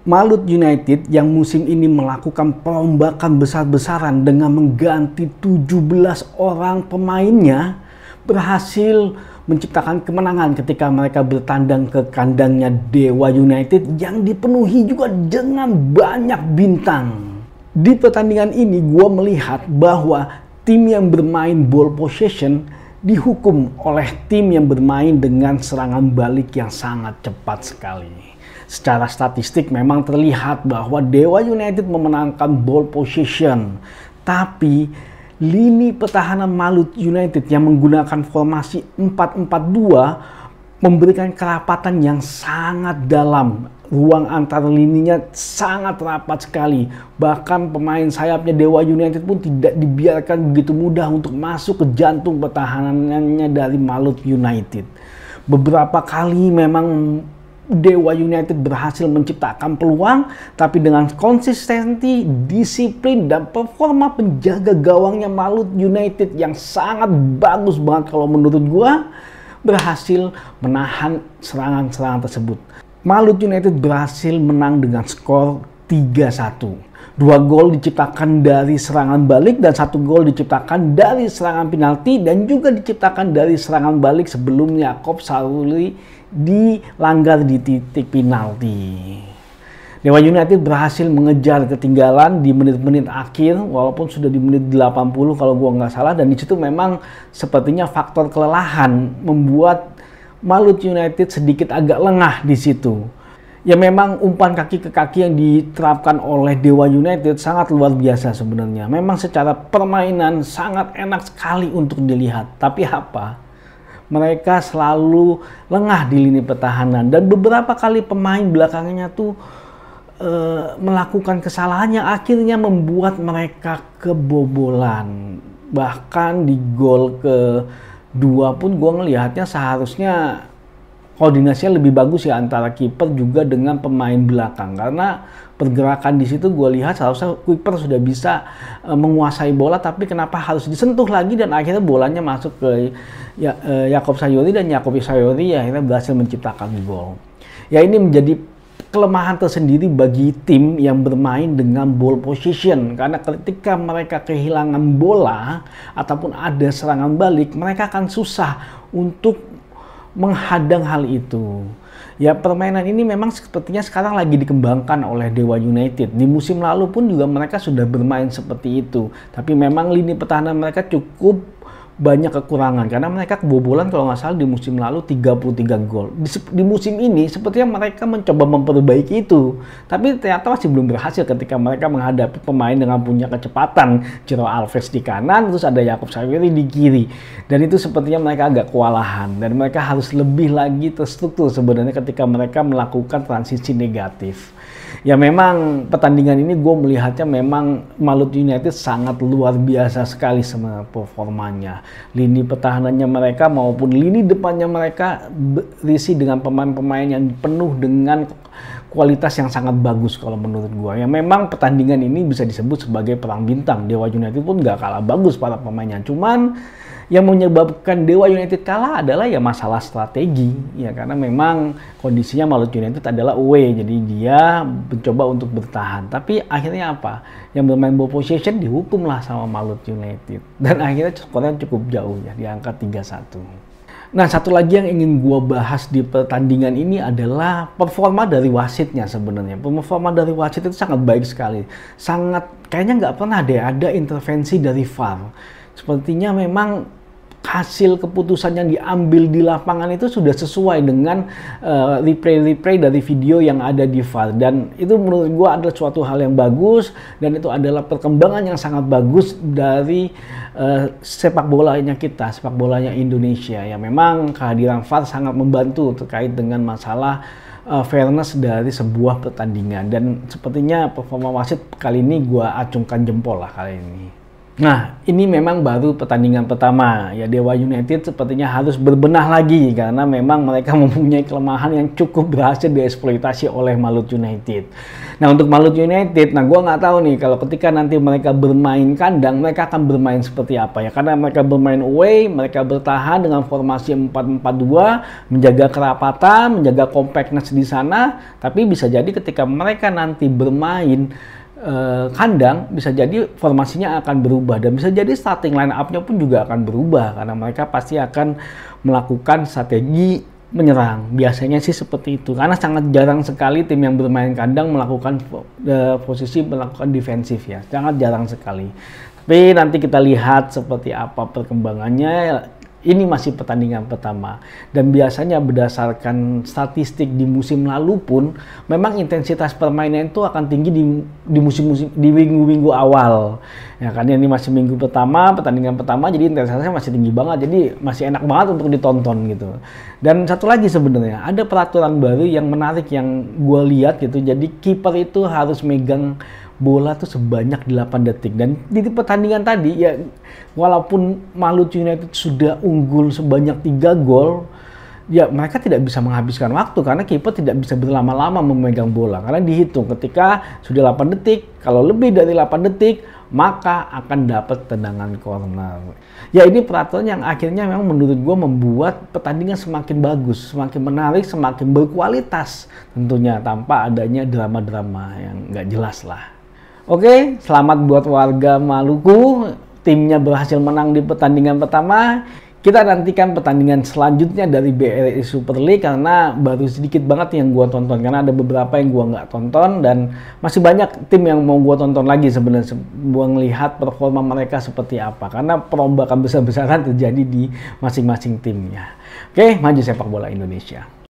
Malut United yang musim ini melakukan perombakan besar-besaran dengan mengganti 17 orang pemainnya berhasil menciptakan kemenangan ketika mereka bertandang ke kandangnya Dewa United yang dipenuhi juga dengan banyak bintang. Di pertandingan ini gue melihat bahwa tim yang bermain ball possession dihukum oleh tim yang bermain dengan serangan balik yang sangat cepat sekali. Secara statistik memang terlihat bahwa Dewa United memenangkan ball possession, tapi lini pertahanan Malut United yang menggunakan formasi 4-4-2 memberikan kerapatan yang sangat dalam. Ruang antar lininya sangat rapat sekali. Bahkan pemain sayapnya Dewa United pun tidak dibiarkan begitu mudah untuk masuk ke jantung pertahanannya dari Malut United. Beberapa kali memang Dewa United berhasil menciptakan peluang, tapi dengan konsistensi, disiplin, dan performa penjaga gawangnya Malut United yang sangat bagus banget kalau menurut gua, berhasil menahan serangan-serangan tersebut. Malut United berhasil menang dengan skor 3-1. 2 gol diciptakan dari serangan balik dan 1 gol diciptakan dari serangan penalti dan juga diciptakan dari serangan balik sebelum Yakob Saryori dilanggar di titik penalti. Dewa United berhasil mengejar ketinggalan di menit-menit akhir walaupun sudah di menit 80 kalau gua nggak salah, dan di situ memang sepertinya faktor kelelahan membuat Malut United sedikit agak lengah di situ. Ya memang umpan kaki ke kaki yang diterapkan oleh Dewa United sangat luar biasa sebenarnya. Memang secara permainan sangat enak sekali untuk dilihat. Tapi apa? Mereka selalu lengah di lini pertahanan. Dan beberapa kali pemain belakangnya tuh melakukan kesalahan yang akhirnya membuat mereka kebobolan. Bahkan di gol kedua pun gue ngelihatnya seharusnya koordinasinya lebih bagus ya antara kiper juga dengan pemain belakang, karena pergerakan di situ gue lihat seharusnya kiper sudah bisa menguasai bola, tapi kenapa harus disentuh lagi dan akhirnya bolanya masuk ke Yakob Saryori dan Yakob Saryori akhirnya berhasil menciptakan gol. Ya ini menjadi kelemahan tersendiri bagi tim yang bermain dengan ball position, karena ketika mereka kehilangan bola ataupun ada serangan balik mereka akan susah untuk menghadang hal itu. Ya permainan ini memang sepertinya sekarang lagi dikembangkan oleh Dewa United. Di musim lalu pun juga mereka sudah bermain seperti itu. Tapi memang lini pertahanan mereka cukup banyak kekurangan karena mereka kebobolan kalau nggak salah di musim lalu 33 gol. Di musim ini sepertinya mereka mencoba memperbaiki itu, tapi ternyata masih belum berhasil ketika mereka menghadapi pemain dengan punya kecepatan. Ciro Alves di kanan, terus ada Yakob Saryori di kiri, dan itu sepertinya mereka agak kewalahan dan mereka harus lebih lagi terstruktur sebenarnya ketika mereka melakukan transisi negatif. Ya memang pertandingan ini gue melihatnya memang Malut United sangat luar biasa sekali sama performanya. Lini pertahanannya mereka maupun lini depannya mereka berisi dengan pemain-pemain yang penuh dengan kualitas yang sangat bagus kalau menurut gue. Ya memang pertandingan ini bisa disebut sebagai perang bintang. Dewa United pun gak kalah bagus para pemainnya. Cuman yang menyebabkan Dewa United kalah adalah ya masalah strategi, ya karena memang kondisinya Malut United adalah away, jadi dia mencoba untuk bertahan. Tapi akhirnya apa? Yang bermain ball possession dihukum lah sama Malut United dan akhirnya skornya cukup jauh ya, di angka 3-1. Nah, satu lagi yang ingin gua bahas di pertandingan ini adalah performa dari wasitnya sebenarnya. Performa dari wasit itu sangat baik sekali. Sangat, kayaknya nggak pernah deh ada intervensi dari VAR. Sepertinya memang hasil keputusan yang diambil di lapangan itu sudah sesuai dengan replay dari video yang ada di VAR, dan itu menurut gua adalah suatu hal yang bagus dan itu adalah perkembangan yang sangat bagus dari sepak bolanya kita, sepak bolanya Indonesia. Ya memang kehadiran VAR sangat membantu terkait dengan masalah fairness dari sebuah pertandingan, dan sepertinya performa wasit kali ini gua acungkan jempol lah kali ini. Nah, ini memang baru pertandingan pertama. Ya, Dewa United sepertinya harus berbenah lagi karena memang mereka mempunyai kelemahan yang cukup berhasil dieksploitasi oleh Malut United. Nah, untuk Malut United, gua nggak tahu nih kalau ketika nanti mereka bermain kandang, mereka akan bermain seperti apa ya. Karena mereka bermain away, mereka bertahan dengan formasi 4-4-2, menjaga kerapatan, menjaga compactness di sana. Tapi bisa jadi ketika mereka nanti bermain kandang, bisa jadi formasinya akan berubah dan bisa jadi starting line up-nya pun juga akan berubah karena mereka pasti akan melakukan strategi menyerang. Biasanya sih seperti itu karena sangat jarang sekali tim yang bermain kandang melakukan posisi melakukan defensif ya, sangat jarang sekali. Tapi nanti kita lihat seperti apa perkembangannya. Ini masih pertandingan pertama dan biasanya berdasarkan statistik di musim lalu pun memang intensitas permainan itu akan tinggi di musim-musim di minggu-minggu awal ya kan. Ini masih minggu pertama, pertandingan pertama, jadi intensitasnya masih tinggi banget, jadi masih enak banget untuk ditonton gitu. Dan satu lagi sebenarnya ada peraturan baru yang menarik yang gue lihat gitu, jadi kiper itu harus megang bola tuh sebanyak 8 detik dan di pertandingan tadi ya walaupun Malut United sudah unggul sebanyak 3 gol ya mereka tidak bisa menghabiskan waktu karena kiper tidak bisa berlama-lama memegang bola karena dihitung ketika sudah 8 detik, kalau lebih dari 8 detik maka akan dapat tendangan corner. Ya ini peraturan yang akhirnya memang menurut gue membuat pertandingan semakin bagus, semakin menarik, semakin berkualitas tentunya tanpa adanya drama-drama yang nggak jelas lah. Oke, selamat buat warga Maluku. Timnya berhasil menang di pertandingan pertama. Kita nantikan pertandingan selanjutnya dari BRI Super League karena baru sedikit banget yang gua tonton karena ada beberapa yang gua nggak tonton dan masih banyak tim yang mau gua tonton lagi sebenarnya gua ngelihat performa mereka seperti apa karena perombakan besar-besaran terjadi di masing-masing timnya. Oke, maju sepak bola Indonesia.